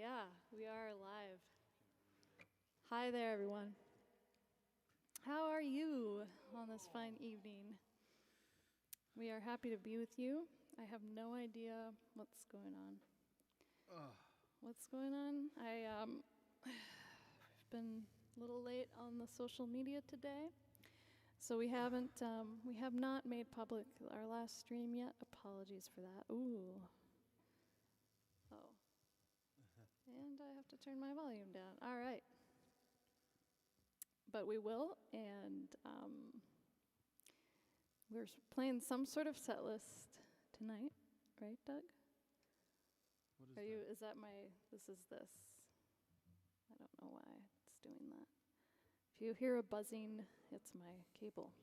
Yeah, we are live. Hi there, everyone. How are you on this fine evening? We are happy to be with you. I have no idea what's going on. What's going on? I've been a little late on the social media today, so we have not made public our last stream yet. Apologies for that. Ooh. Oh. And I have to turn my volume down. All right. But we will, and we're playing some sort of set list tonight, right, Doug? What is Are that? you? Is that my? This is this. I don't know why it's doing that. If you hear a buzzing, it's my cable.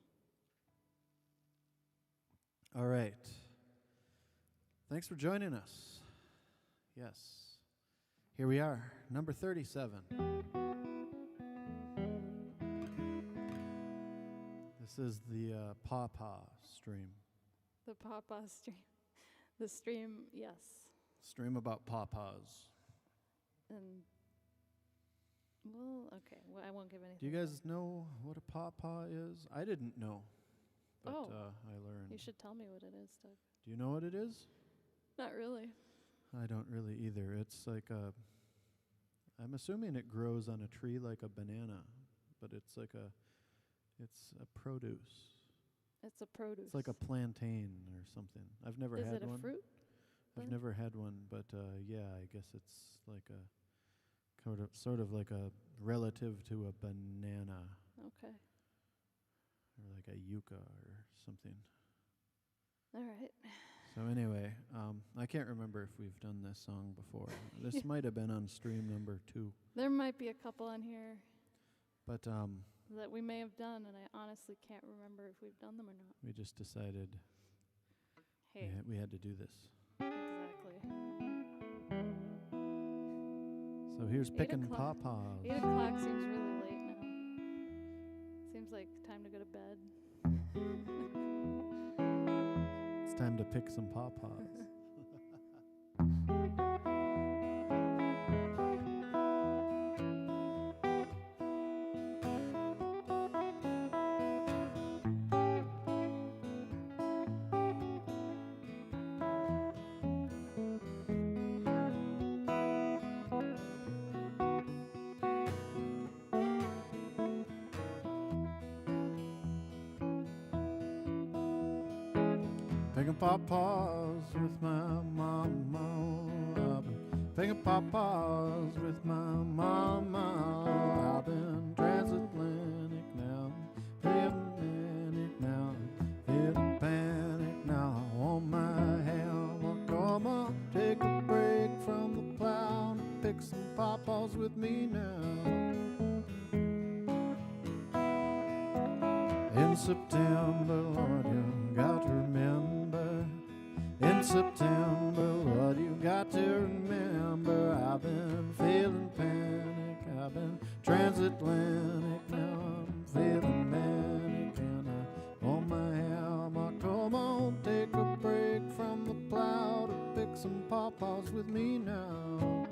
All right. Thanks for joining us. Yes. Here we are, number 37. This is the Pawpaw stream. The Pawpaw stream. The stream, yes. Stream about pawpaws. And well, okay. Well, I won't give anything. Do you guys know what a pawpaw is? I didn't know, but I learned. You should tell me what it is, Doug. Do you know what it is? Not really. I don't really either. It's like I'm assuming it grows on a tree like a banana, but it's a produce. It's a produce. It's like a plantain or something. I've never had one. Is it a fruit? I've never had one, but yeah, I guess it's like a sort of like a relative to a banana. Okay. Or like a yucca or something. All right. So anyway, I can't remember if we've done this song before. This might have been on stream number 2. There might be a couple on here But that we may have done, and I honestly can't remember if we've done them or not. we just decided Hey. we had to do this. Exactly. So here's Pickin' Pawpaws. 8 o'clock seems really late now. Seems like time to go to bed. It's time to pick some pawpaws. Picking pawpaws with my mama. I've been picking pawpaws with my mama. I've been transatlantic now, feeling now, feeling panic now. On my hammer, come on, take a break from the plow and pick some pawpaws with me now. In September, Lord, you got to remember. In September, what you got to remember. I've been feeling panic. I've been transatlantic. Now I'm feeling manic. And I on my hammer. Come on, take a break from the plow to pick some pawpaws with me now.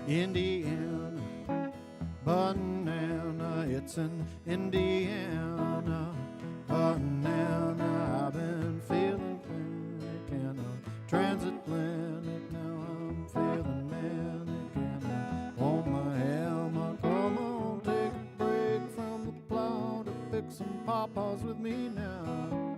Indiana, banana, it's an Indiana banana. I've been feeling panic and I'm transatlantic. Now I'm feeling manic and I'm on my hammer. Come on, take a break from the plow to pick some pawpaws with me now.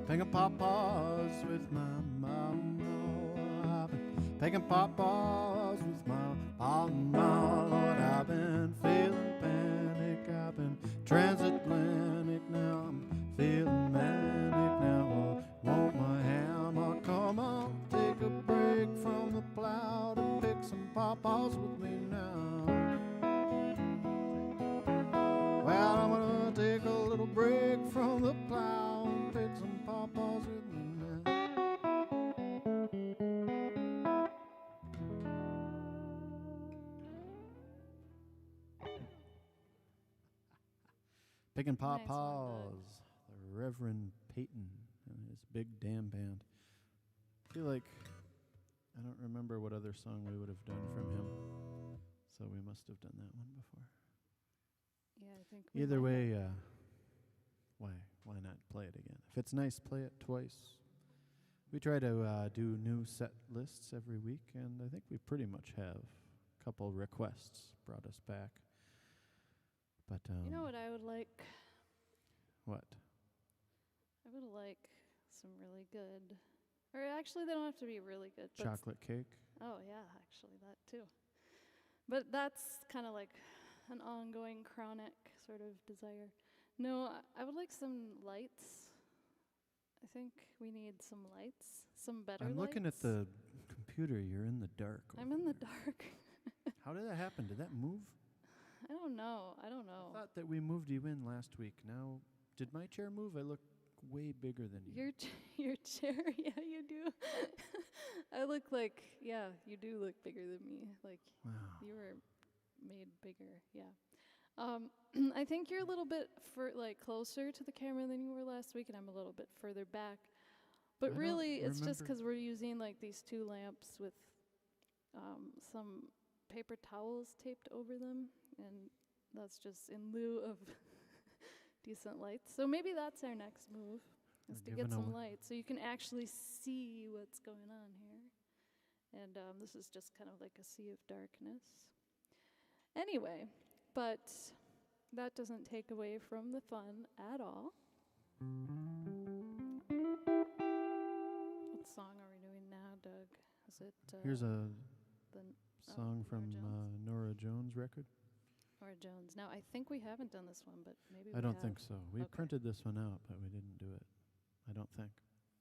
picking pawpaws with my mama. I've been picking pawpaws with my mama. Lord, I've been feeling panic. I've been transatlantic. Now I'm feeling manic. Now I want my hammer. Come on, take a break from the plow to pick some pawpaws with me now. Well, I'm gonna take a little break from the plow and pick some pawpaws with me now. Picking Nice one, pawpaws, the Reverend Peyton and his big damn band. I feel like I don't remember what other song we would have done from him, so we must have done that one before. Yeah, I think. Either way, why not play it again? If it's nice, play it twice. We try to do new set lists every week, and I think we pretty much have a couple requests brought us back. But You know what I would like? what? I would like some really good, or actually they don't have to be really good. But Chocolate cake? oh yeah, actually that too. But that's kind of like an ongoing chronic sort of desire. No, I would like some lights. I think we need some lights, some better I'm lights. looking at the computer. You're in the dark. I'm in the dark. How did that happen? Did that move? I don't know. I I thought that we moved you in last week. Now, did my chair move? I look way bigger than you. Your chair, yeah, you do. I look like, yeah, you do look bigger than me. Like, Wow. you were made bigger, yeah. I think you're a little bit closer to the camera than you were last week, and I'm a little bit further back. But I really, don't it's just remember. 'cause we're using like these two lamps with some paper towels taped over them, and that's just in lieu of decent lights. So maybe that's our next move, is to We're get giving some awa- lights so you can actually see what's going on here. And this is just kind of like a sea of darkness. Anyway, but that doesn't take away from the fun at all. What song are we doing now, Doug? Is it Here's a the song from Nora Jones' record. Nora Jones? Now, I think we haven't done this one, but maybe I don't think so. We Okay. printed this one out, but we didn't do it. I don't think.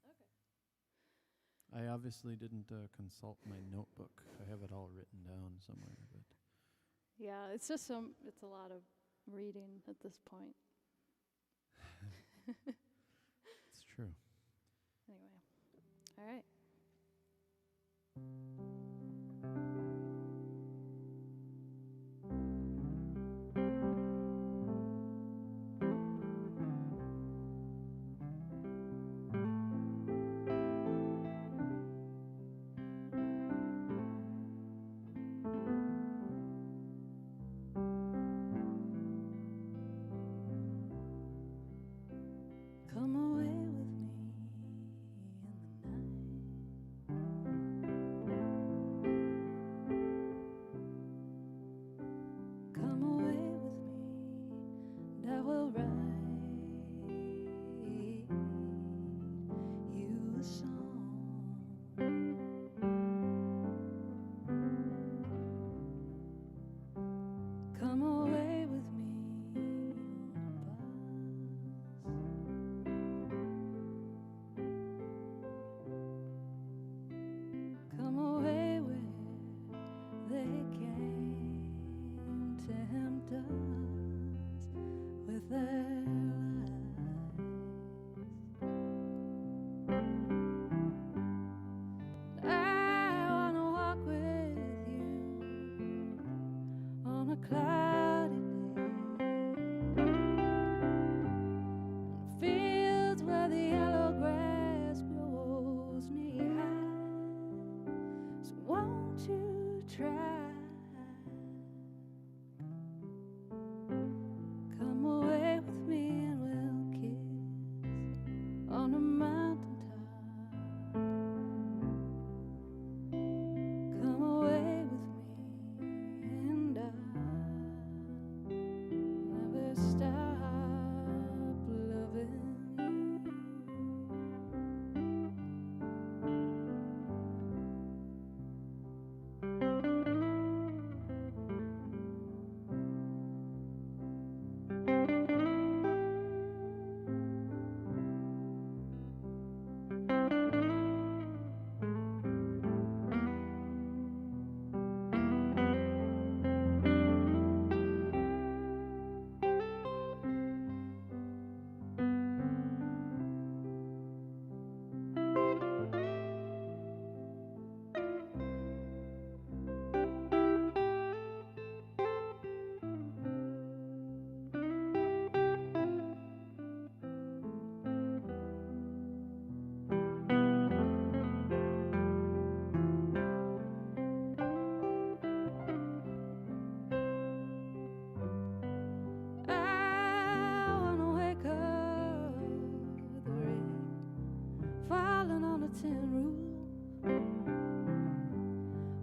Okay. I obviously didn't consult my notebook. I have it all written down somewhere, but Yeah, it's just it's a lot of reading at this point. it's true. Anyway, all right. Come away with me in the night. Come away with me, and I will write you a song. Come away with me on a bus. Come away where they came to tempt us with their lies. I wanna walk with you on a cloudy day, fields where the yellow grass grows knee high. So won't you try? Come away with me and we'll kiss on a mountain top. Come away with me and I'll never stop loving you. tin roof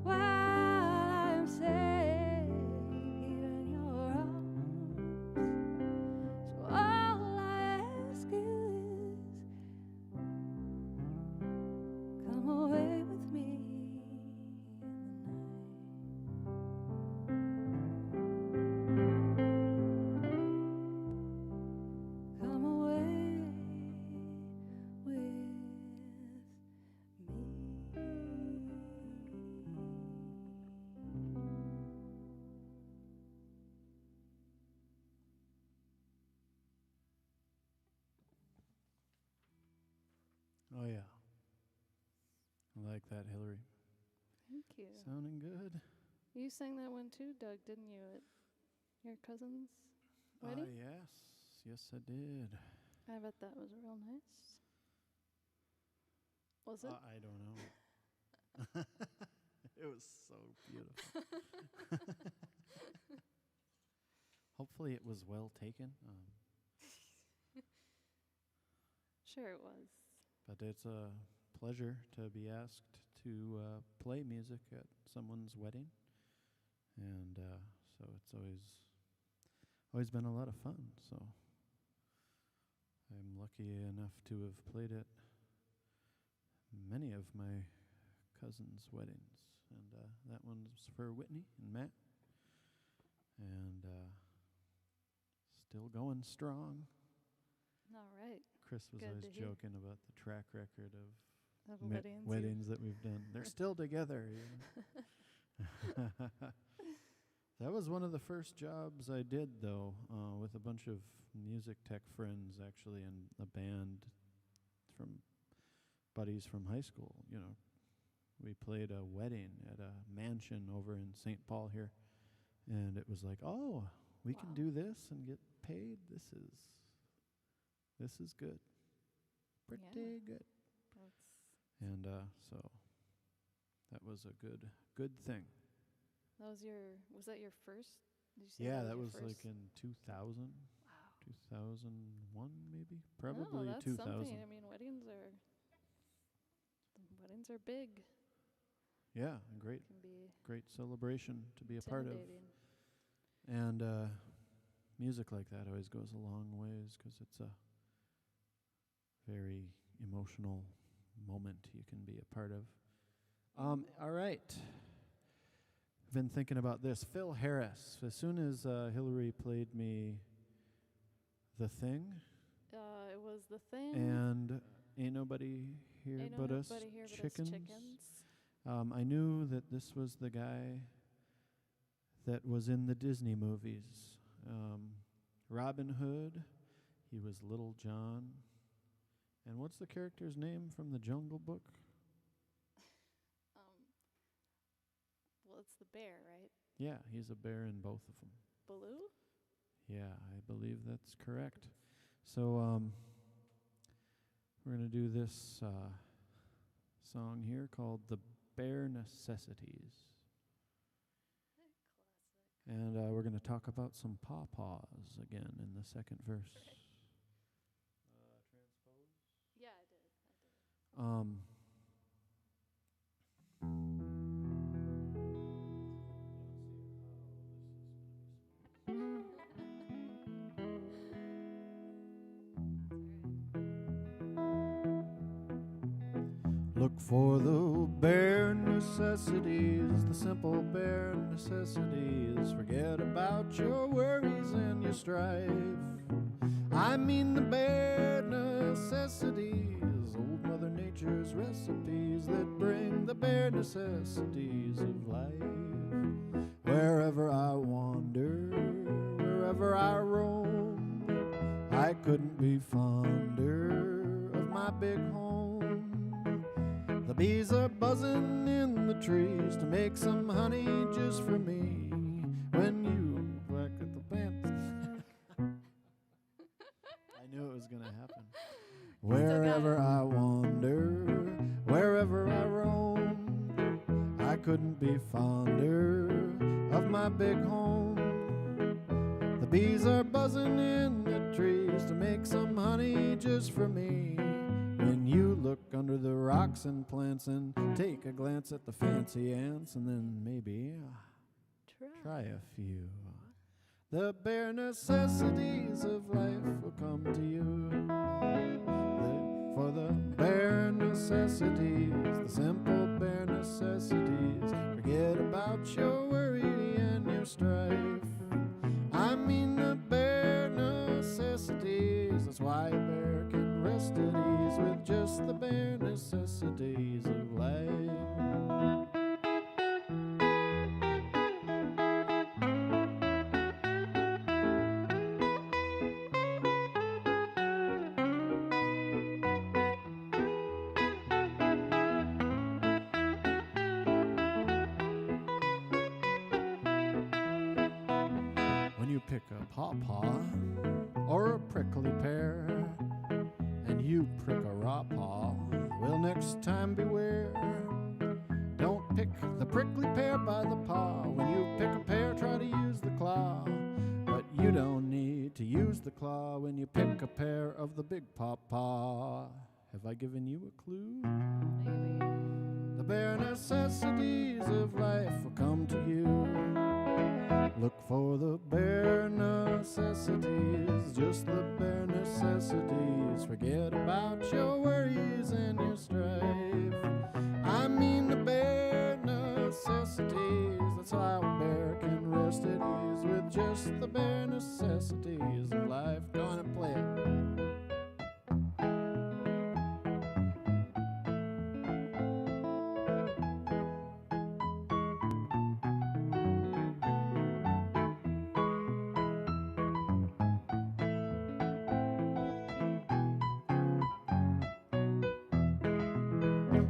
while I am safe in your arms. So all I ask is, come away with me in the night. Come away with me. Oh, yeah. I like that, Hilary. Thank you. Sounding good. You sang that one too, Doug, didn't you, at your cousin's wedding? Yes. Yes, I did. I bet that was real nice. Was it? I don't know. It was so beautiful. Hopefully it was well taken. Sure it was. But it's a pleasure to be asked to play music at someone's wedding. And so it's always been a lot of fun. So I'm lucky enough to have played at many of my cousins' weddings. And that one's for Whitney and Matt. And still going strong. All right. Chris was Good always to hear. joking about the track record of Of weddings. weddings that we've done. They're still together. That was one of the first jobs I did, though, with a bunch of music tech friends, actually, and a band from buddies from high school. You know, we played a wedding at a mansion over in St. Paul here, and it was like, oh, we can do this and get paid. This is good. Pretty good. And so that was a good thing. Was that your first? Did you say Yeah, that was your like first? in 2000. Wow. 2001 maybe? Oh, Probably that's 2000. something. I mean, weddings are big. Yeah, great Can be great celebration to be a part of. intimidating. And music like that always goes a long ways 'cause it's a very emotional moment you can be a part of. All right. Been thinking about this. Phil Harris. As soon as Hilary played me The Thing It was The Thing. and Ain't Nobody Here Ain't But Us Nobody Here But Us Chickens, I knew that this was the guy that was in the Disney movies. Robin Hood, he was Little John. And what's the character's name from the Jungle Book? Well, it's the bear, right? Yeah, he's a bear in both of them. Baloo? Yeah, I believe that's correct. So we're going to do this song here called The Bear Necessities. And we're going to talk about some pawpaws again in the second verse. Transpose? Yeah, I did. Look for the bare necessities, the simple bare necessities. Forget about your worries and your strife. I mean the bare necessities, old Mother Nature's recipes that bring the bare necessities of life. Wherever I wander, wherever I roam, I couldn't be fonder of my big home. The bees are buzzing in the trees to make some honey just for me. When you whack at the pants. I knew it was going to happen. Wherever I wander, wherever I roam, I couldn't be fonder of my big home. The bees are buzzing in the trees to make some honey just for me. When you look look under the rocks and plants and take a glance at the fancy ants, and then maybe try a few. The bare necessities of life will come to you. For the bare necessities, the simple bare necessities, forget about your worry and your strife. I mean the bare necessities, that's why a bear can rest at ease with just the bare necessities of life. Pick a pawpaw or a prickly pear, and you prick a raw paw, well, next time beware. Don't pick the prickly pear by the paw. When you pick a pear, try to use the claw, but you don't need to use the claw when you pick a pear of the big pawpaw. Have I given you a clue? Maybe. The bare necessities of life will come to you. Look for the bare necessities, just the bare necessities. Forget about your worries and your strife. I mean the bare necessities, that's why a bear can rest at ease with just the bare necessities of life. Go on and play it.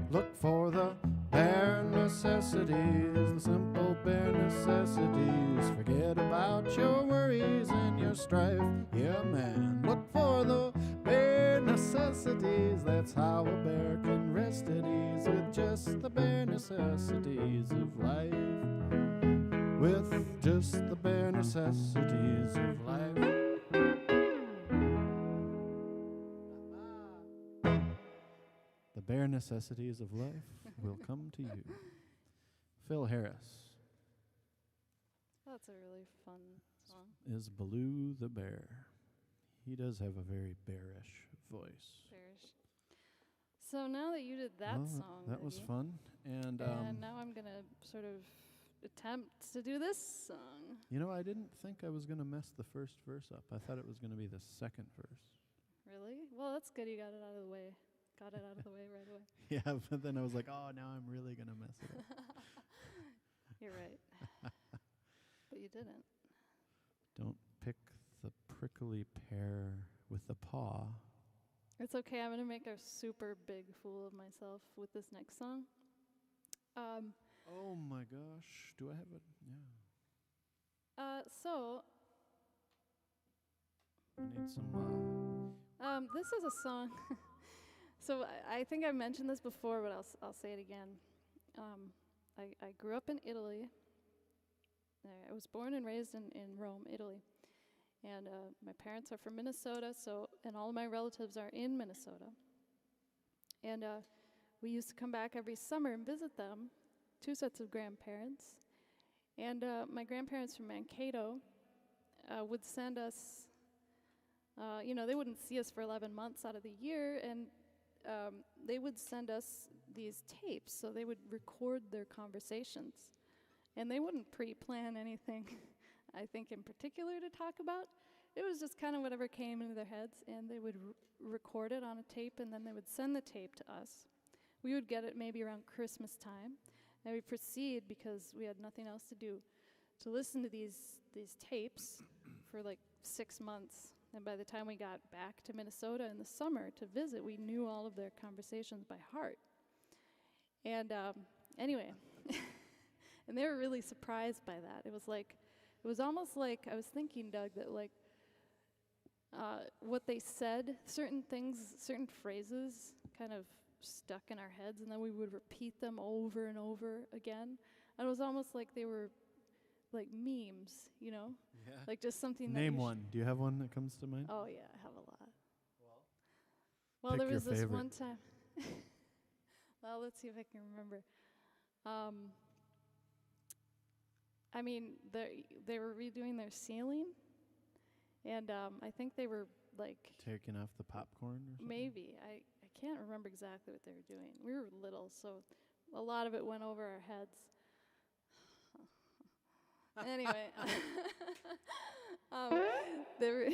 Look for the bare necessities, the simple bare necessities. Forget about your worries and your strife. Yeah, man. Look for the bare necessities. That's how a bear can rest at ease with just the bare necessities of life. With just the bare necessities of life. The bare necessities of life will come to you. Phil Harris. That's a really fun song. Is Baloo the bear. He does have a very bearish voice. Bearish. So now that you did that song, that was fun. And now I'm going to sort of attempt to do this song. You know, I didn't think I was going to mess the first verse up. I thought it was going to be the second verse. Really? Well, that's good you got it out of the way. Got it out of the way right away. Yeah, but then I was like, oh, now I'm really going to mess it up. You're right. But you didn't. Don't pick the prickly pear with the paw. It's okay. I'm going to make a super big fool of myself with this next song. Oh my gosh. Do I have it? Yeah. So I need some. this is a song. So I think I mentioned this before, but I'll say it again. I grew up in Italy. I was born and raised in Rome, Italy. And my parents are from Minnesota, and all of my relatives are in Minnesota. And we used to come back every summer and visit them, 2 sets of grandparents. And my grandparents from Mankato would send us, they wouldn't see us for 11 months out of the year, and they would send us these tapes, so they would record their conversations. And they wouldn't pre-plan anything, I think, in particular to talk about. It was just kind of whatever came into their heads, and they would record it on a tape, and then they would send the tape to us. We would get it maybe around Christmas time, and we'd proceed, because we had nothing else to do, to listen to these tapes for like 6 months. And by the time we got back to Minnesota in the summer to visit, we knew all of their conversations by heart. And anyway, and they were really surprised by that. It was almost like, I was thinking, Doug, that like what they said, certain things, certain phrases kind of stuck in our heads, and then we would repeat them over and over again. And it was almost like they were like memes, you know? Yeah. Like just something. Name one. Do you have one that comes to mind? Oh yeah, I have a lot. Well, there was this one time. well, let's see if I can remember. I mean, they were redoing their ceiling, and I think they were like Taking off the popcorn or something? maybe I can't remember exactly what they were doing. We were little, so a lot of it went over our heads. Anyway, they were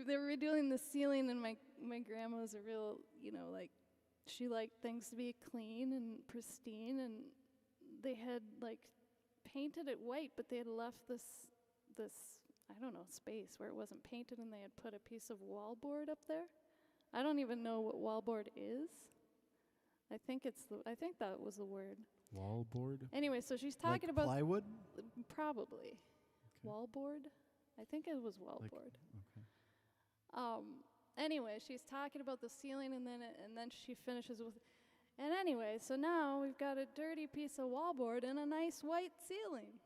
they were redoing the ceiling, and my grandma was a real, like, she liked things to be clean and pristine, and they had like painted it white, but they had left this I don't know, space where it wasn't painted, and they had put a piece of wallboard up there. I don't even know what wallboard is. I think that was the word. Wallboard? Anyway, so she's talking like about plywood? Probably. Okay. Wallboard? I think it was wallboard. Okay. Anyway, she's talking about the ceiling, and then she finishes with, and anyway, so now we've got a dirty piece of wallboard and a nice white ceiling.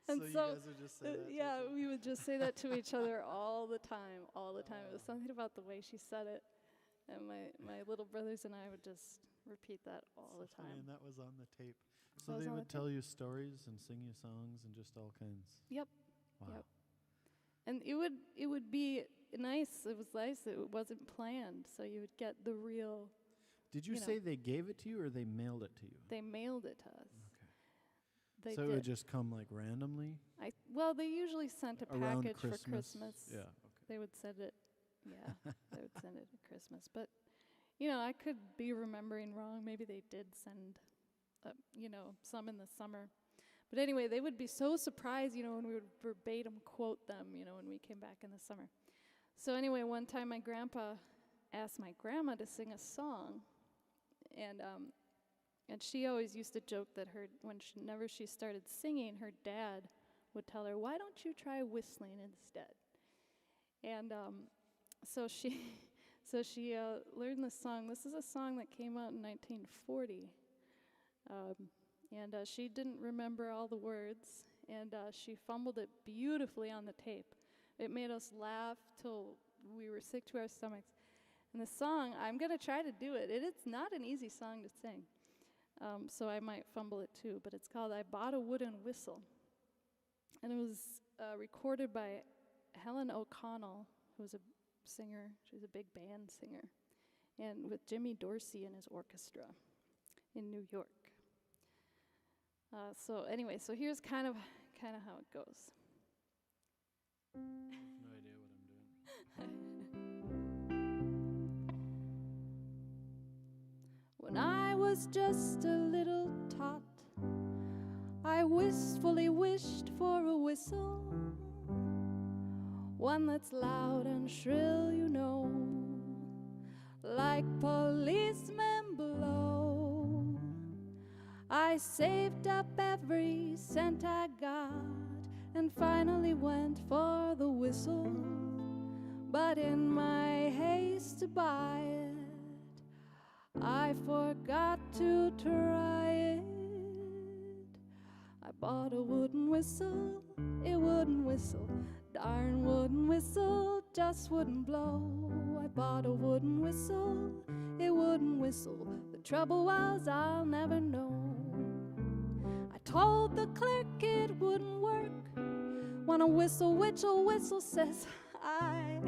And so you so, guys would just say that? yeah, we would just say that to each other all the time. It was something about the way she said it, and my little brothers and I would just repeat that all the time. And that was on the tape. So they would tell you stories and sing you songs and just all kinds. Yep. Wow. Yep. And it would be nice. It was nice. It wasn't planned, so you would get the real. Did you say they gave it to you or they mailed it to you? They mailed it to us. Okay. So it would just come like randomly? Well, they usually sent a Around package Christmas? for Christmas. Yeah. Okay. They would send it. Yeah, they would send it at Christmas. But, I could be remembering wrong. Maybe they did send, some in the summer. But anyway, they would be so surprised, when we would verbatim quote them, when we came back in the summer. So anyway, one time my grandpa asked my grandma to sing a song, and she always used to joke that whenever she started singing, her dad would tell her, "Why don't you try whistling instead?" And so she learned this song. This is a song that came out in 1940. And she didn't remember all the words, and she fumbled it beautifully on the tape. It made us laugh till we were sick to our stomachs. And the song, I'm going to try to do it. It's not an easy song to sing, so I might fumble it too, but it's called "I Bought a Wooden Whistle." And it was recorded by Helen O'Connell, who was a singer. She was a big band singer, and with Jimmy Dorsey and his orchestra in New York. So anyway, so here's kind of how it goes. I have no idea what I'm doing. When I was just a little tot, I wistfully wished for a whistle, one that's loud and shrill, like policemen blow. I saved up every cent I got and finally went for the whistle. But in my haste to buy it, I forgot to try it. I bought a wooden whistle, it wouldn't whistle. Darn wooden whistle, just wouldn't blow. I bought a wooden whistle, it wouldn't whistle. The trouble was I'll never know. I told the clerk it wouldn't work. When a whistle, whistle says I.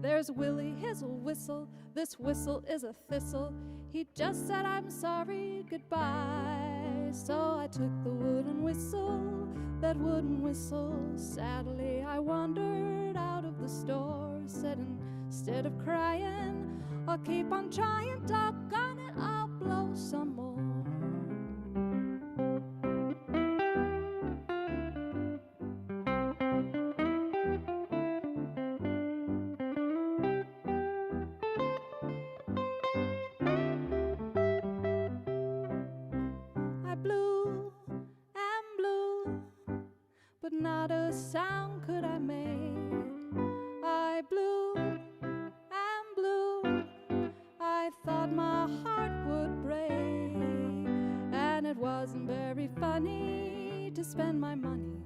There's Willie, his'll whistle. This whistle is a thistle. He just said I'm sorry, goodbye. So I took the wooden whistle, that wooden whistle. Sadly I wandered out of the store. Said instead of crying, I'll keep on trying. Doggone it, I'll blow some more. But not a sound could I make. I blew and blew. I thought my heart would break. And it wasn't very funny to spend my money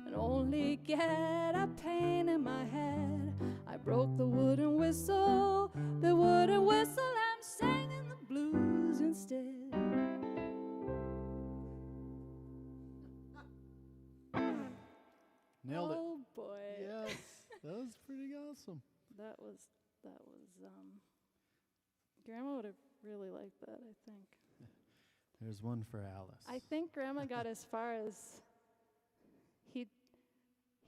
on only get a pain in my head. I broke the wooden whistle, I'm singing the blues instead. Nailed it. Oh boy. Yes, that was pretty awesome. That was, Grandma would have really liked that, I think. There's one for Alice. I think Grandma got as far as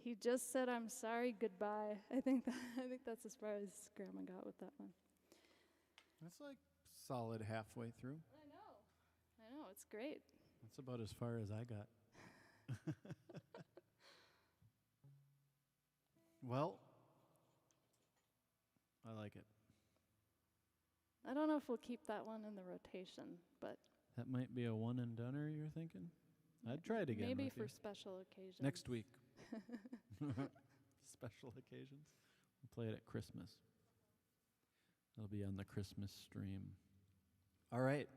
he just said, "I'm sorry, goodbye." I think that's as far as Grandma got with that one. That's like solid halfway through. I know, it's great. That's about as far as I got. Well, I like it. I don't know if we'll keep that one in the rotation, but That might be a one and doneer, you're thinking? I'd try it again. maybe with for you. special occasions. Next week. Special occasions. We'll play it at Christmas. It'll be on the Christmas stream. All right.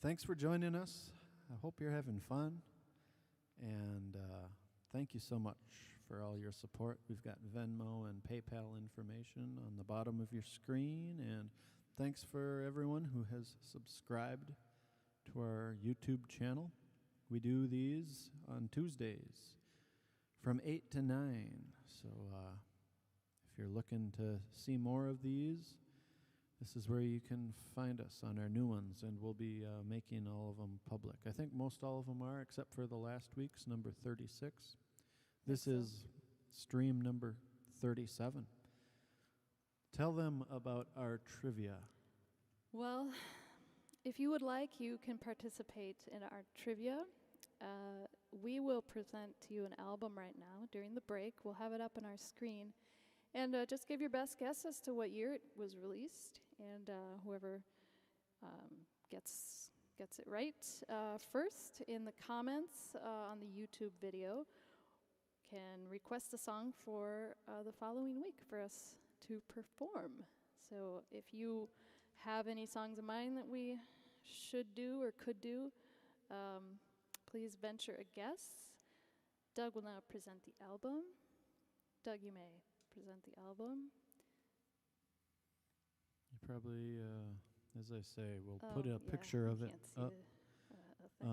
Thanks for joining us. I hope you're having fun. And thank you so much for all your support. We've got Venmo and PayPal information on the bottom of your screen. And thanks for everyone who has subscribed to our YouTube channel. We do these on Tuesdays from 8 to 9. So if you're looking to see more of these, this is where you can find us on our new ones, and we'll be making all of them public. I think most all of them are, except for the last week's, number 36. This is stream number 37. Tell them about our trivia. Well, if you would like, you can participate in our trivia. We will present to you an album right now during the break. We'll have it up on our screen. And just give your best guess as to what year it was released. And whoever gets it right first in the comments on the YouTube video can request a song for the following week for us to perform. So if you have any songs in mind that we should do or could do, please venture a guess. Doug will now present the album. Doug, you may present the album. You probably, as I say, we'll put a picture of it up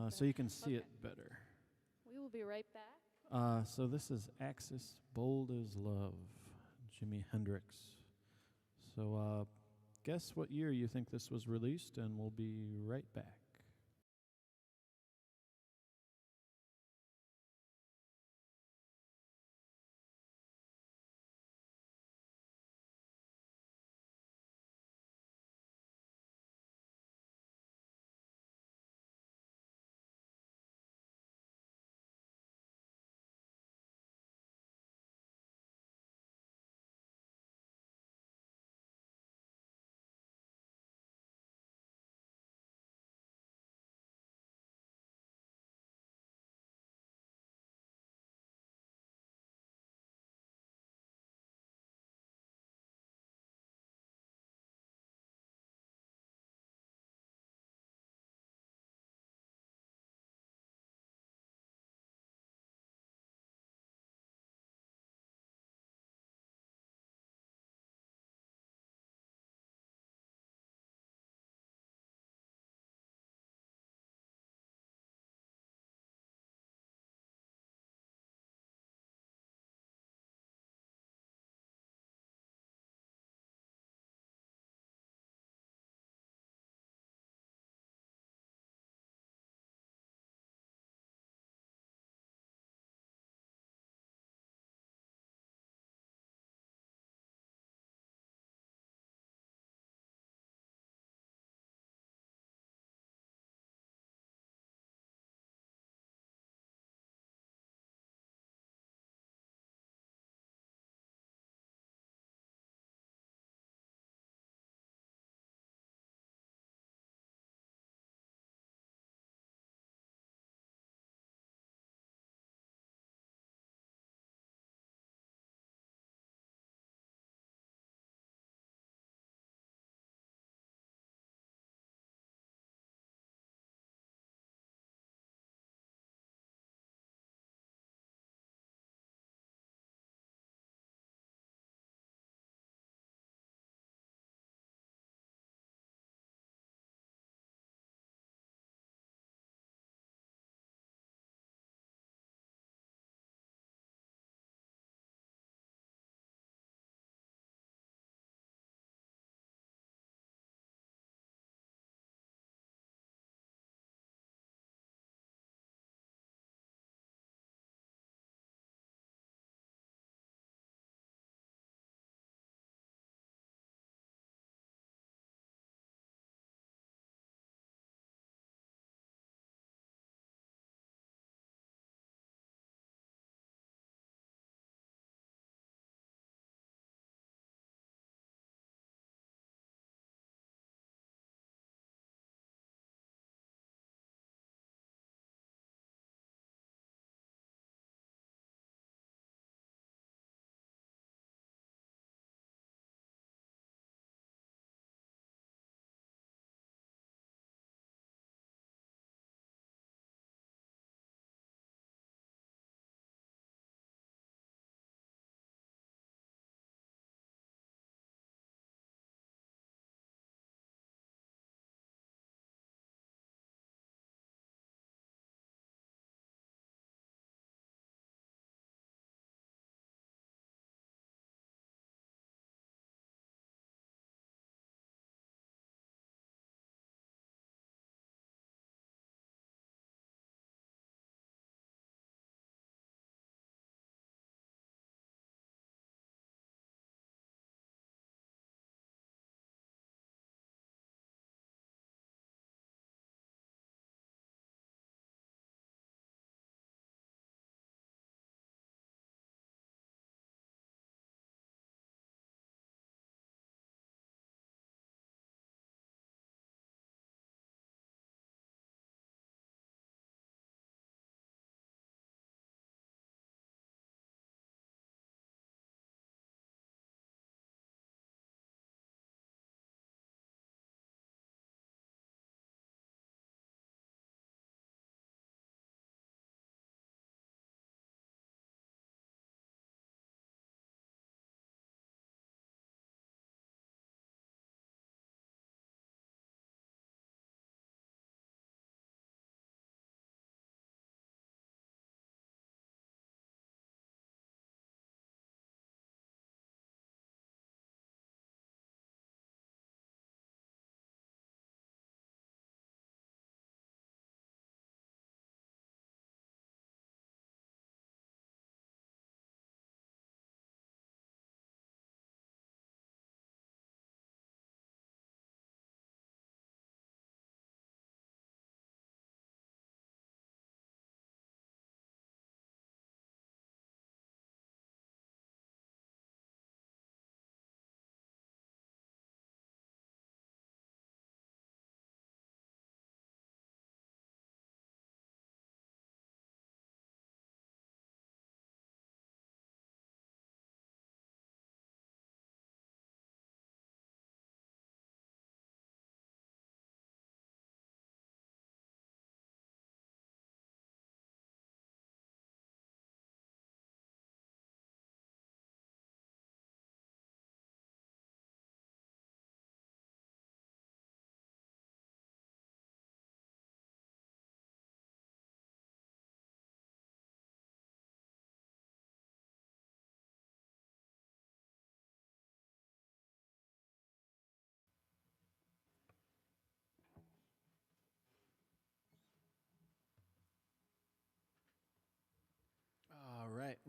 so you can see it better. We will be right back. So this is Axis Bold as Love, Jimi Hendrix. So guess what year you think this was released, and we'll be right back.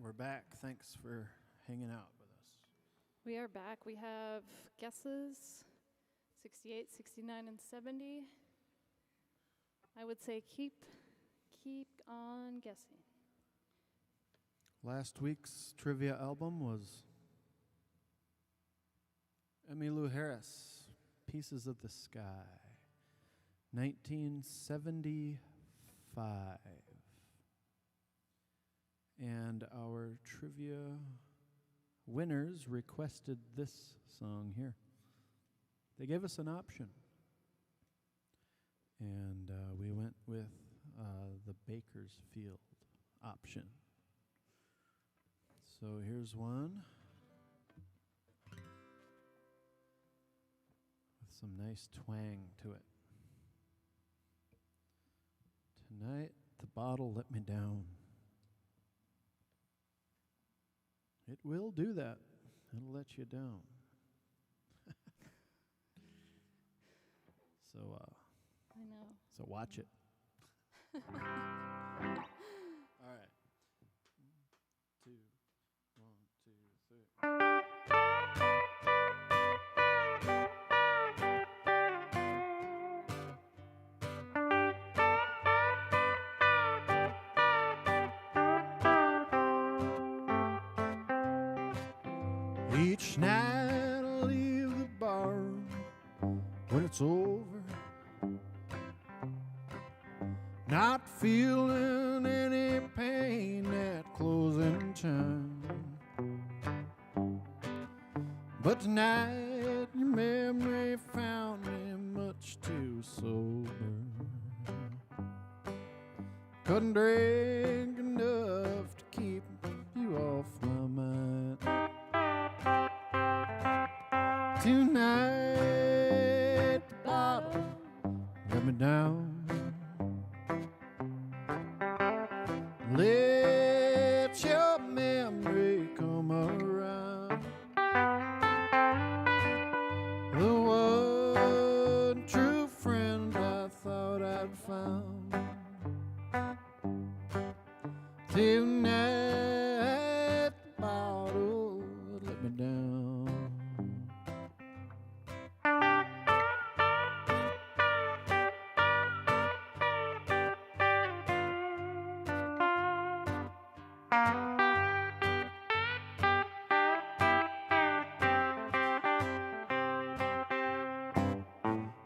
we're back. Thanks for hanging out with us. We are back. We have guesses 68, 69, and 70. I would say keep on guessing. Last week's trivia album was Emmylou Harris, Pieces of the Sky, 1975. And our trivia winners requested this song here. They gave us an option. And we went with the Bakersfield option. So here's one with some nice twang to it. Tonight, the bottle let me down. It will do that. It'll let you down. So, I know. So watch it. All right. 2, 1, 2, 3. Each night I leave the bar when it's over, not feeling any pain at closing time. But tonight your memory found me much too sober. Couldn't drink enough to keep you off my mind. Tonight the bottle let me down. Let your memory come around. The one true friend I thought I'd found. Tonight the bottle let me down.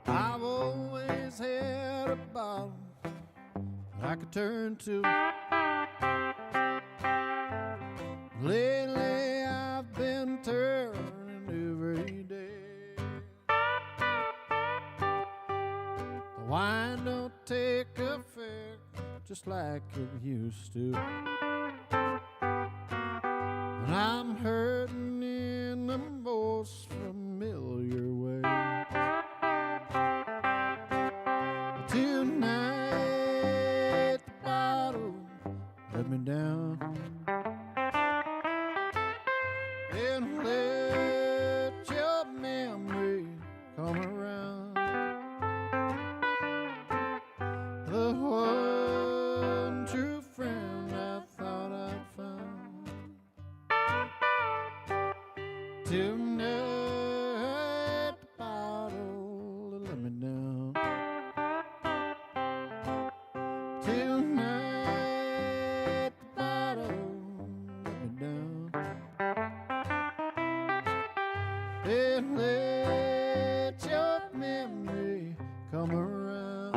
I've always had a bottle I could turn to. Lately I've been turning every day. The wine don't take effect just like it used to. And I'm hurting in the most familiar way. Tonight the bottle let me down. And let your memory come around. The one true friend I thought I'd found. Tonight the bottle let me down. Tonight the bottle let me down. And let your memory come around.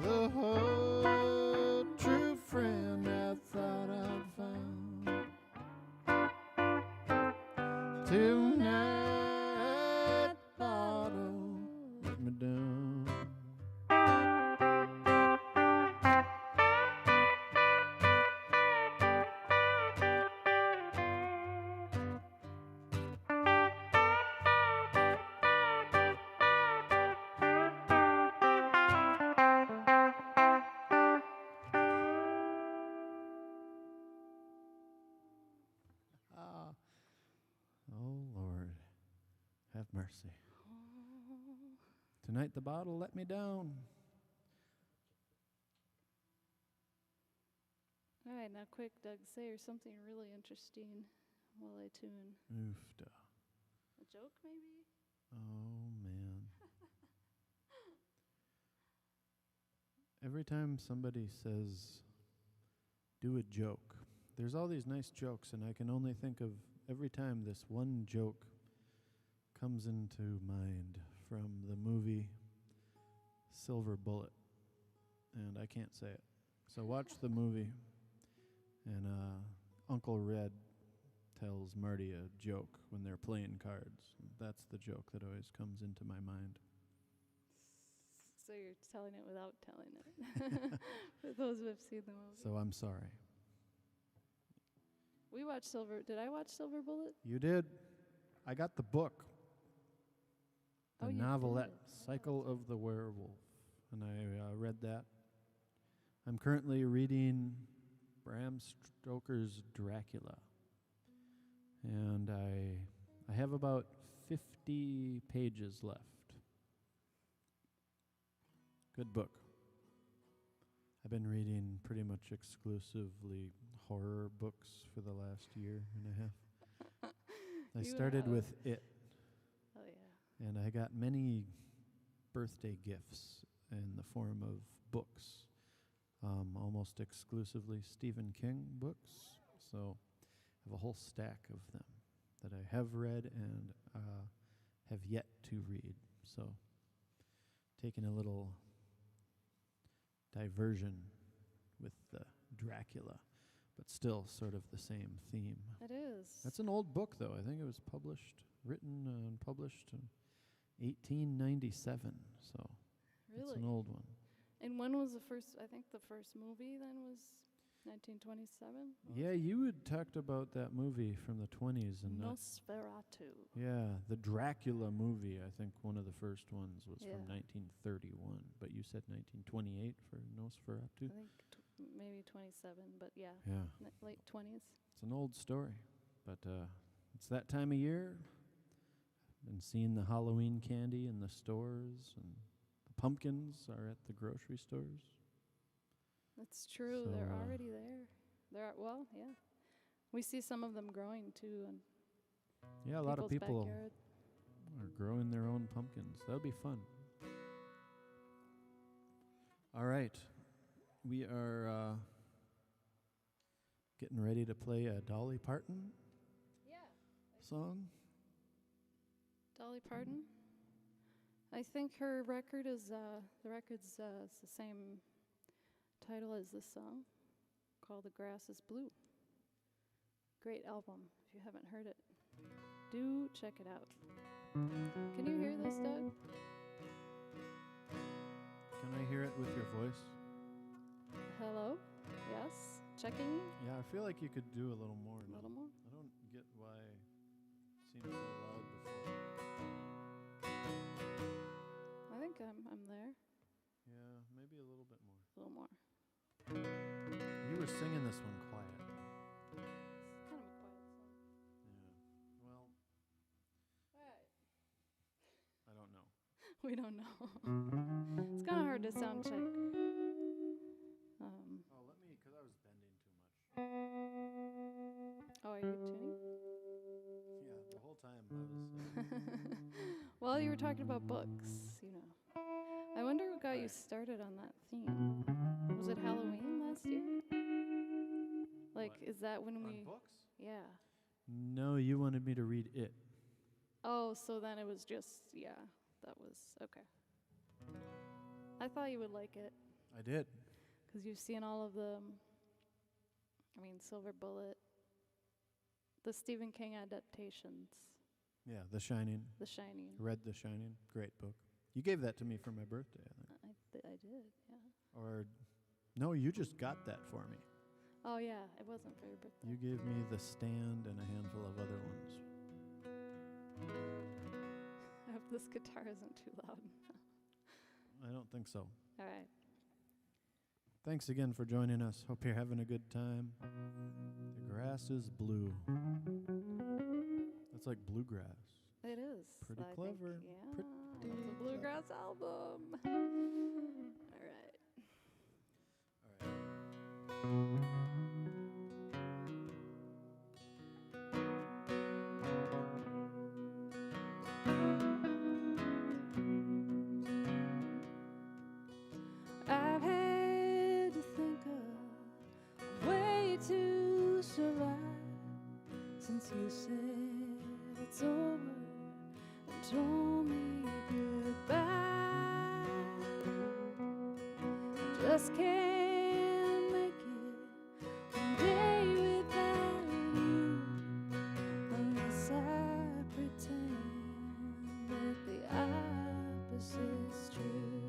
The whole true friend I thought I'd found. Tonight the bottle let me down. Oh, Lord, have mercy. Tonight the bottle let me down. All right, now quick, Doug, say something really interesting while I tune. Oofda. A joke, maybe? Oh, man. Every time somebody says, do a joke, there's all these nice jokes, and I can only think of every time this one joke comes into mind from the movie Silver Bullet, and I can't say it. So watch the movie, and Uncle Red tells Marty a joke when they're playing cards. That's the joke that always comes into my mind. So you're telling it without telling it. For those who have seen the movie. So I'm sorry. We watched Did I watch Silver Bullet? You did. I got the book. The you novelette, did. Cycle of the Werewolf, and I read that. I'm currently reading Bram Stoker's Dracula, and I have about 50 pages left. Good book. I've been reading pretty much exclusively horror books for the last year and a half. I started with It. Oh, yeah. And I got many birthday gifts in the form of books, almost exclusively Stephen King books. So I have a whole stack of them that I have read and have yet to read. So taking a little diversion with the Dracula, but still sort of the same theme. It is. That's an old book, though. I think it was written and published in 1897, so Really? it's an old one. And when was I think the first movie then was 1927? Yeah, you had talked about that movie from the 20s. And Nosferatu. yeah, the Dracula movie, I think one of the first ones was Yeah. from 1931, but you said 1928 for Nosferatu? I think maybe 27, but yeah, Yeah, late 20s. it's an old story, but it's that time of year. Been seeing the Halloween candy in the stores, and the pumpkins are at the grocery stores. That's true. So, They're already there. Yeah. We see some of them growing too, and Yeah, a lot of people's people backyard. are growing their own pumpkins. That'll be fun. All right. We are getting ready to play a Dolly Parton song. Dolly Parton. I think her record is the record's the same title as this song, called "The Grass Is Blue." Great album. If you haven't heard it, do check it out. Can you hear this, Doug? Can I hear it with your voice? Hello? Yes? Checking? Yeah, I feel like you could do a little more. A little more? I don't get why it seems so loud before. I think I'm there. Yeah, maybe a little bit more. A little more. You were singing this one quiet. It's kind of a quiet song. Yeah. Well, All right. I don't know. We don't know. It's kind of hard to sound check. Oh, let me, because I was bending too much. Oh, are you tuning? Yeah, the whole time I was. Well, you were talking about books, you know. I wonder what got you started on that theme. Was it Halloween last year? Like, What? is that when On we... books? Yeah. No, you wanted me to read it. Oh, so then it was just, yeah, that was, okay. I thought you would like it, I did. because you've seen all of the, Silver Bullet, the Stephen King adaptations, Yeah, The Shining. The Shining. Read The Shining. Great book. You gave that to me for my birthday, I think. I did, yeah. Or, no, you just got that for me. Oh, yeah, it wasn't for your birthday. You gave me The Stand and a handful of other ones. I hope this guitar isn't too loud. I don't think so. All right. Thanks again for joining us. Hope you're having a good time. The grass is blue. That's like bluegrass. It is. Pretty I clever. Think, yeah. Pretty It's a bluegrass album. All right. All right. you said it's over and told me goodbye. I just can't make it one day without you, unless I pretend that the opposite's true.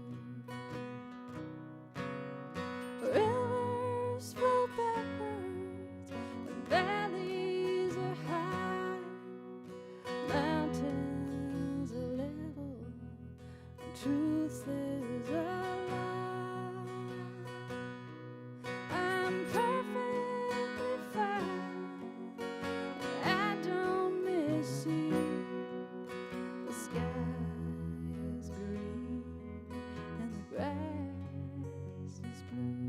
Rivers flow backwards and valleys are high, mountains are level and truth is a lie. I'm perfectly fine, I don't miss you. The sky is green and the grass is blue.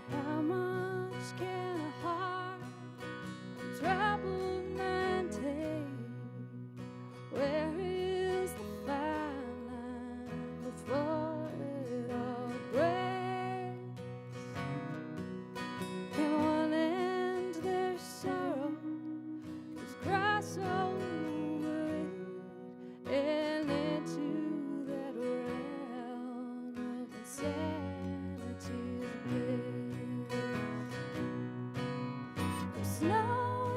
How much can a heart and troubled mind take? Where is the fine line before it all breaks? Can one end their sorrow, just cross over it and into that realm of insanity's bliss? There's snow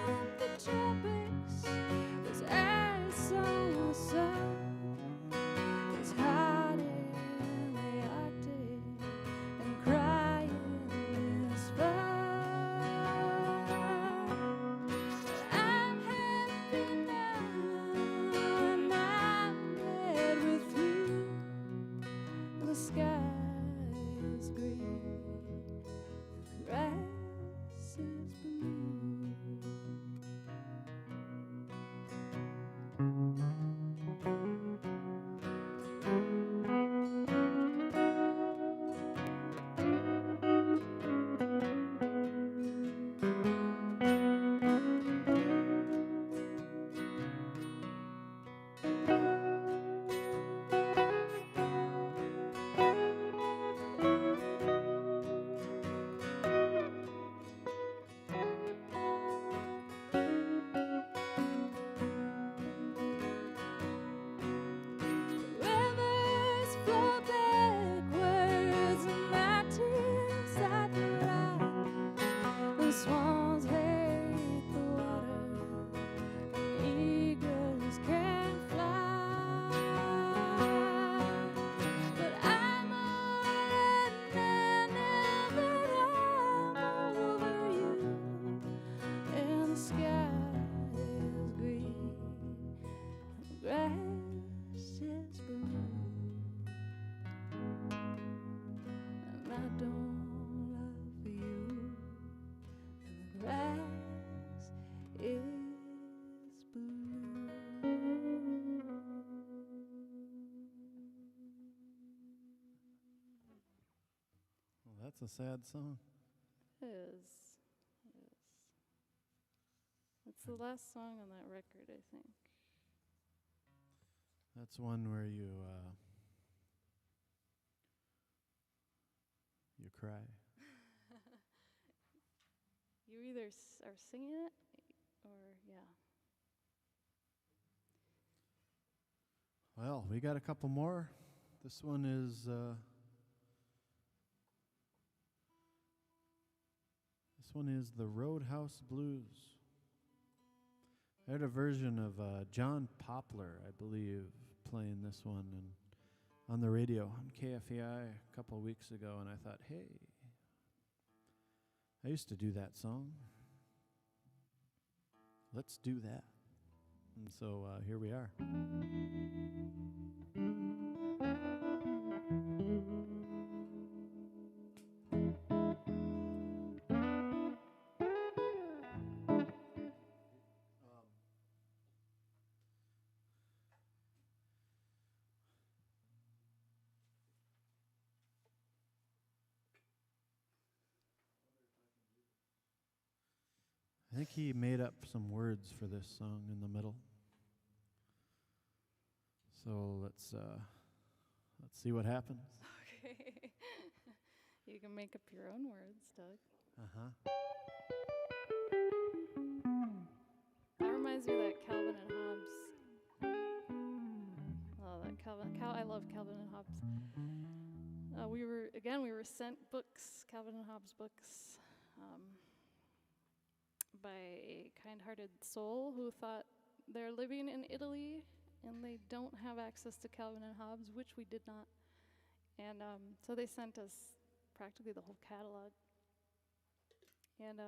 in the tropics, there's ice on the sun, it's hot in the Arctic, and crying is fun. I'm happy now, and I'm dead with you. The sky is green, the grass is blue. Rivers flow backwards and mountains are dry. The swans hate the water, and eagles can't fly. But I'm a red man now that I'm over you, and the sky is green, the grass is blue. And I don't love you, and the grass is blue. Well, that's a sad song. It is. It's the last song on that record, I think. That's one where you cry. You either are singing it or, yeah. Well, we got a couple more. This one is the Roadhouse Blues. I heard a version of John Poplar, I believe, playing this one on the radio on KFEI a couple weeks ago, and I thought, hey, I used to do that song. Let's do that. And so here we are. I think he made up some words for this song in the middle. So let's see what happens. Okay. You can make up your own words, Doug. Uh-huh. That reminds me of that Calvin and Hobbes. Oh, that I love Calvin and Hobbes. We were sent books, Calvin and Hobbes books, by a kind-hearted soul who thought they're living in Italy and they don't have access to Calvin and Hobbes, which we did not. And so they sent us practically the whole catalog. And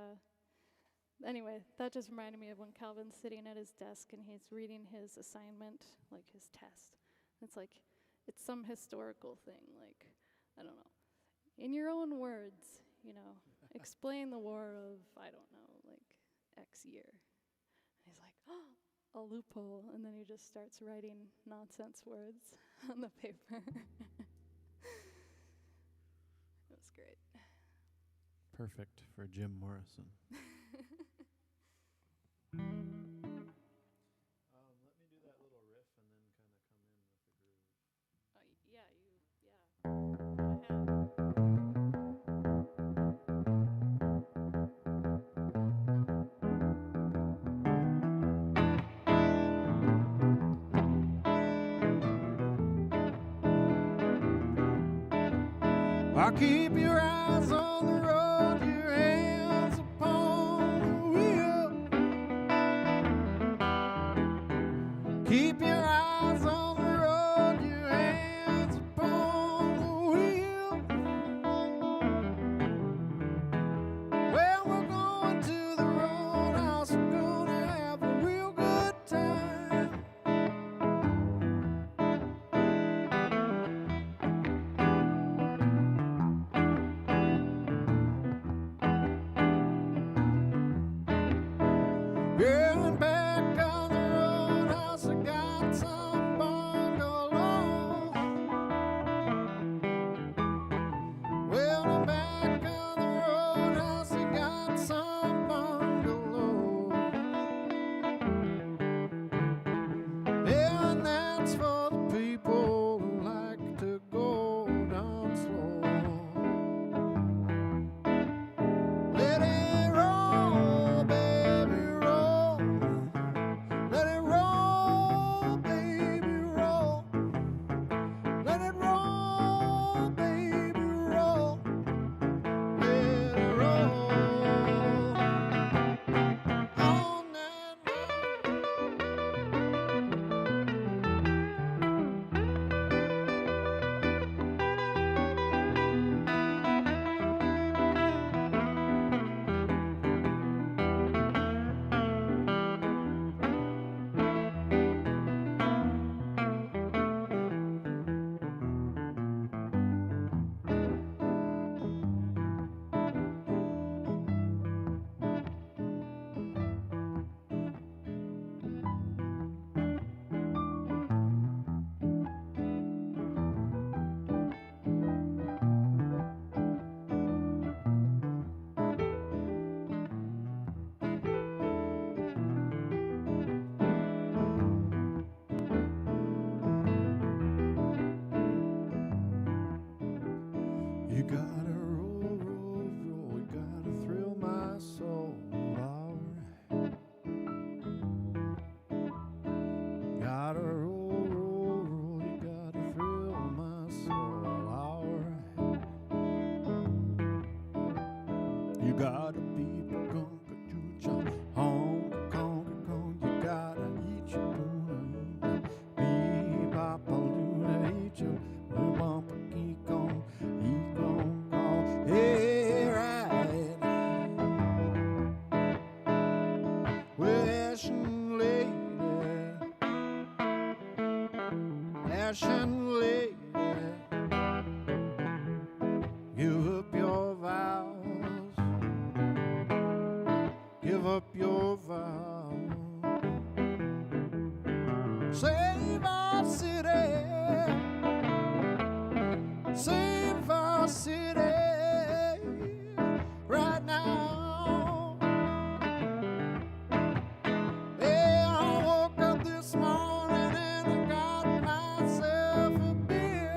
anyway, that just reminded me of when Calvin's sitting at his desk and he's reading his assignment, like his test. It's like, it's some historical thing, like, I don't know. In your own words, explain the war of, I don't know, like X year. And he's like, oh, a loophole. And then he just starts writing nonsense words on the paper. It was great. Perfect for Jim Morrison. Let me do that little riff and then kind of come in with the groove. Yeah. Go ahead. I'll keep your eyes on the road, your hands upon the wheel. Keep your eyes on the road, your hands upon the wheel. Well, we're going to the roadhouse, we're gonna have a real good time. Yeah, and back on the roadhouse, I got some bungalow. Well, I'm back on the roadhouse, I got some bungalow. Yeah, and that's for the people who like to go down slow. Let it roll, baby, roll. Let it roll, baby, roll. Let it roll, baby, roll. Let it roll. All night you gotta roll, roll, roll. You gotta thrill my soul. Alright. Gotta roll, roll, roll. You gotta thrill my soul. Alright. You gotta be gonka chucha, honka conga con. You gotta eat your tuna, be papa luna, eat your bumper geek on. Hey, right. Well, Ashen lady, give up your vows, give up your vows. Save our city, save our city right now. Yeah, I woke up this morning and I got myself a beer.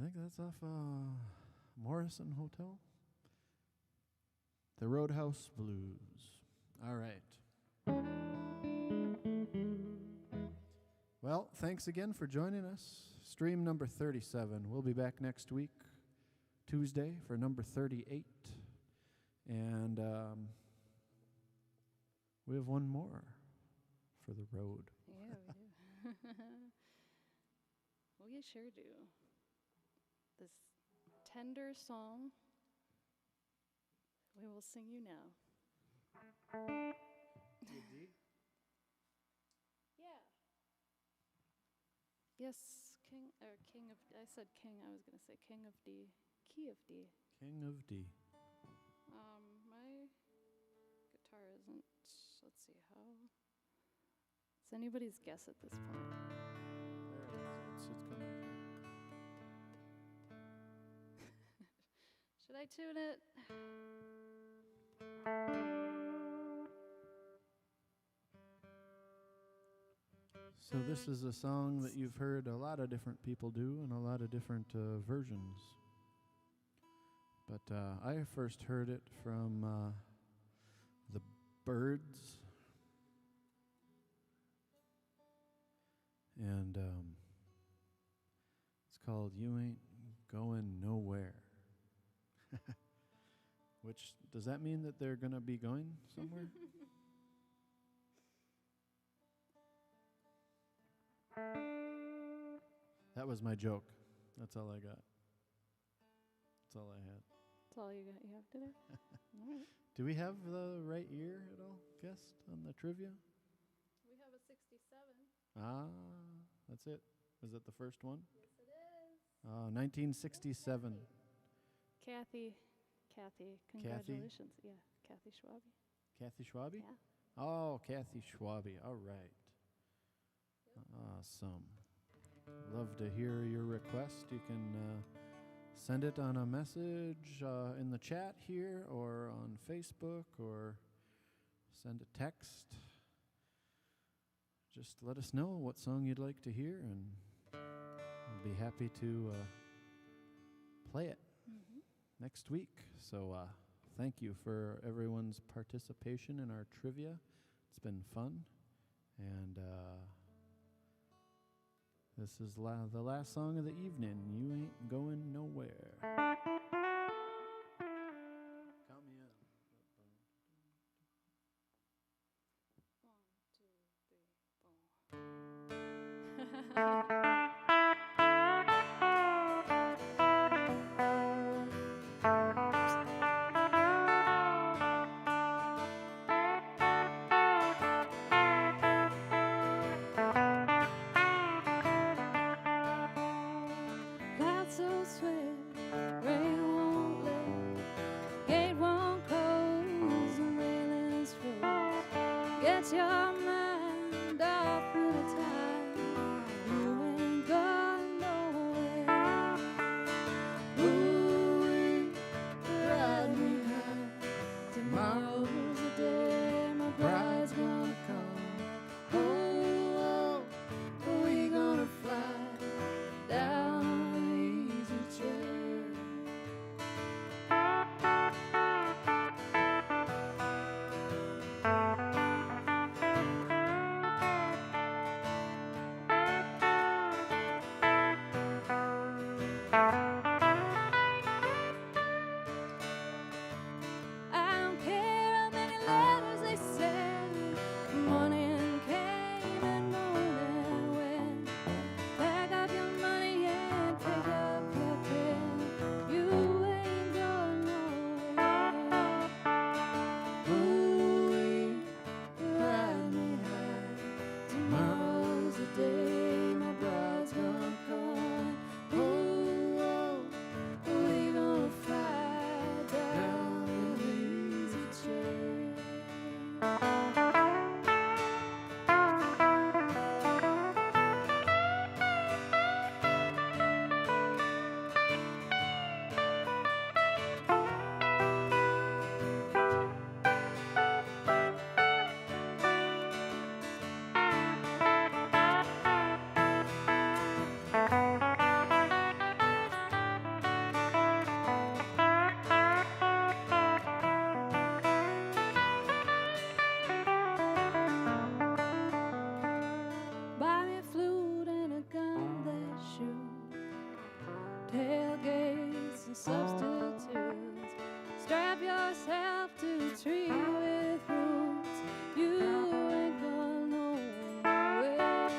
I think that's off Morrison Hotel. The Roadhouse Blues. All right. Well, thanks again for joining us. Stream number 37. We'll be back next week, Tuesday, for number 38. And we have one more for the road. Yeah, we do. We sure do. This tender song, we will sing you now. Yeah. Yes, King of, I said King, I was going to say King of D, key of D. King of D. My guitar isn't, let's see how, it's anybody's guess at this point. There it is. It's coming. Should I tune it? So this is a song that you've heard a lot of different people do in a lot of different versions. But I first heard it from the Byrds. And it's called You Ain't Going Nowhere. Which, does that mean that they're going to be going somewhere? That was my joke. That's all I got. That's all I had. That's all you have today? All right. Do we have the right year at all guessed on the trivia? We have a 67. Ah, that's it. Was it the first one? Yes, it is. 1967. Kathy, congratulations. Yeah, Kathy Schwabe. Kathy Schwabe? Yeah. Oh, Kathy Schwabe. All right. Awesome. Love to hear your request. You can send it on a message in the chat here or on Facebook or send a text. Just let us know what song you'd like to hear and we'll be happy to play it next week. So thank you for everyone's participation in our trivia. It's been fun. And this is the last song of the evening. You Ain't Going Nowhere. Count me in. 1, 2, 3, 4. Clouds so swift, rain won't lift, gate won't close, and railings froze. Get your mind off in a time. You ain't going nowhere. Ooh, ride me high. Tomorrow's the day my bride's gonna come. Oh, we gonna fly down an easy chair. I don't care how many letters they send. Morning came and morning went. Pack up your money and pick up your pen. You ain't going nowhere. Ooh, ride me high. Tomorrow's the day my bride's gonna come. Oh, tailgates and substitutes. Strap yourself to a tree with roots. You ain't going nowhere.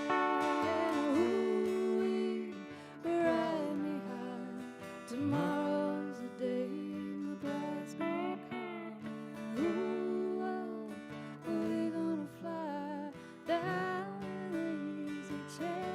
Ooh, ride me high. Tomorrow's the day my bride's gonna come. Ooh, we're gonna fly down the easy chair.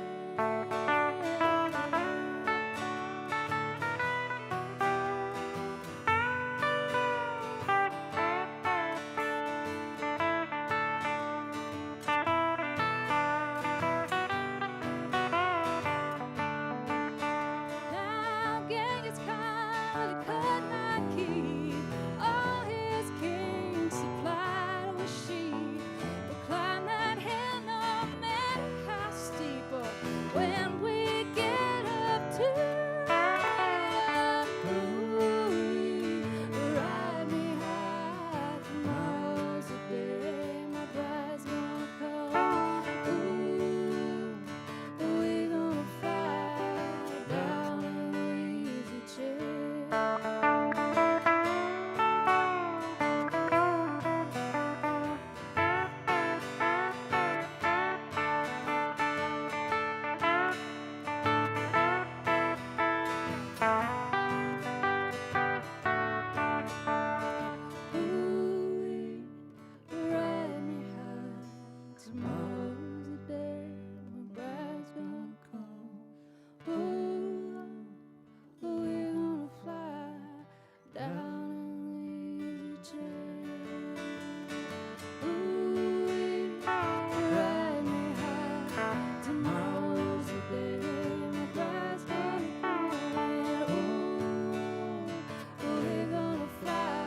Now Genghis Khan really could not keep all his kings supplied with sheep. But climb that hill no matter how steep, or when we get up to Louis, ride me high. Tomorrow's the day my bride's gonna come. Ooh, we're gonna fly down in the easy chair. Ooh, ride me high. Tomorrow's the day my bride's gonna come. Ooh, we're gonna fly down in the easy chair. Ooh, ride me high. Tomorrow's the day my bride's gonna come. Ooh, we're gonna fly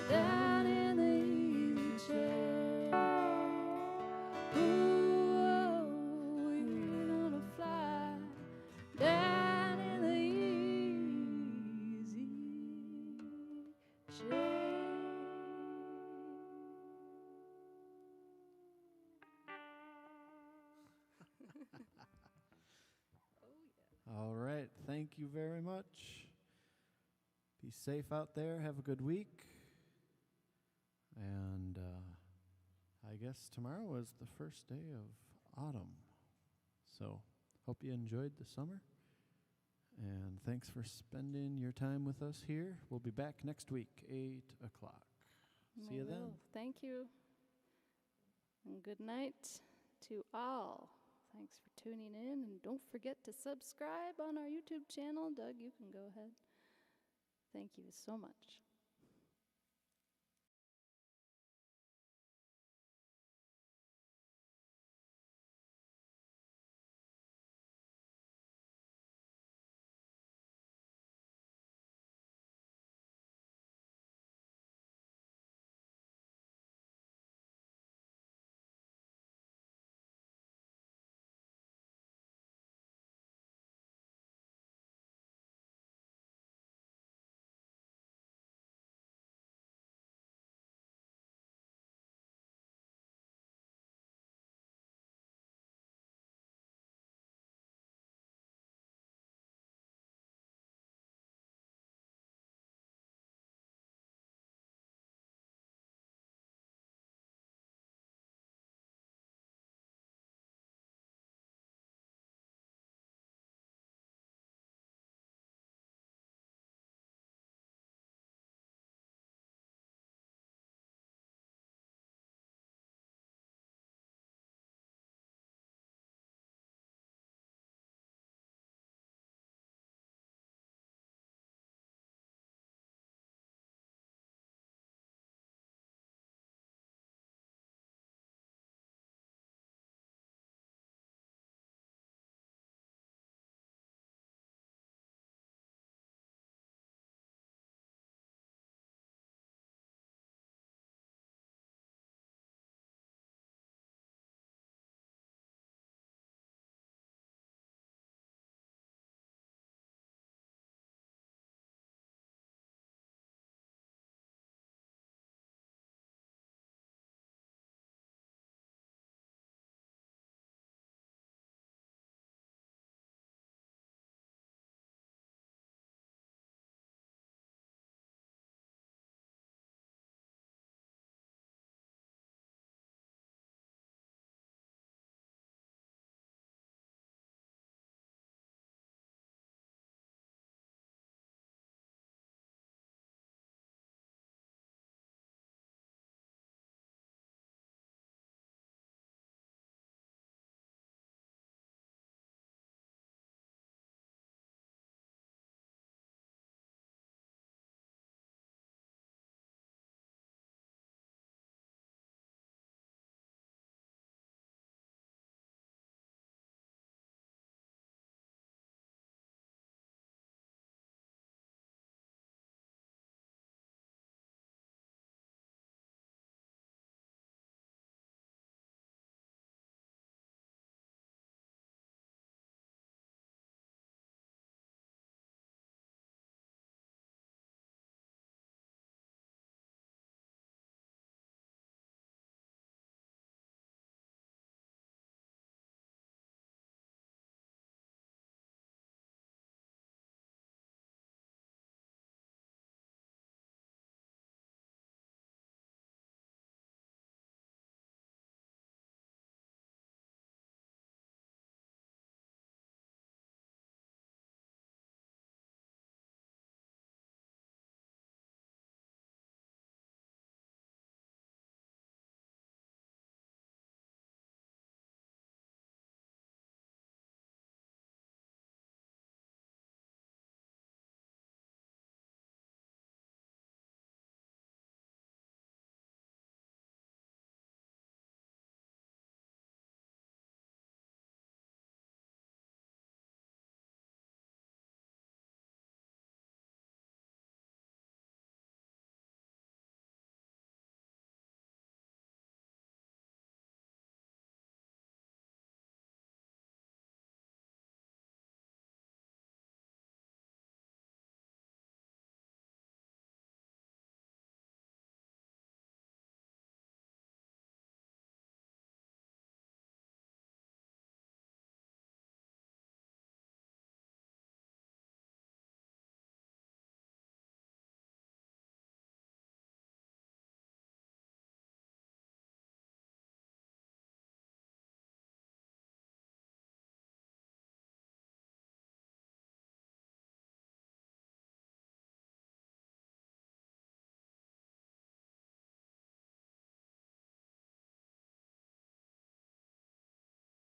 down in the easy chair. Ooh, we're gonna fly down in the easy chair. All right. Thank you very much. Be safe out there. Have a good week. And I guess tomorrow is the first day of autumn. So hope you enjoyed the summer. And thanks for spending your time with us here. We'll be back next week, 8 o'clock. See you then. Thank you. And good night to all. Thanks for tuning in. And don't forget to subscribe on our YouTube channel. Doug, you can go ahead. Thank you so much.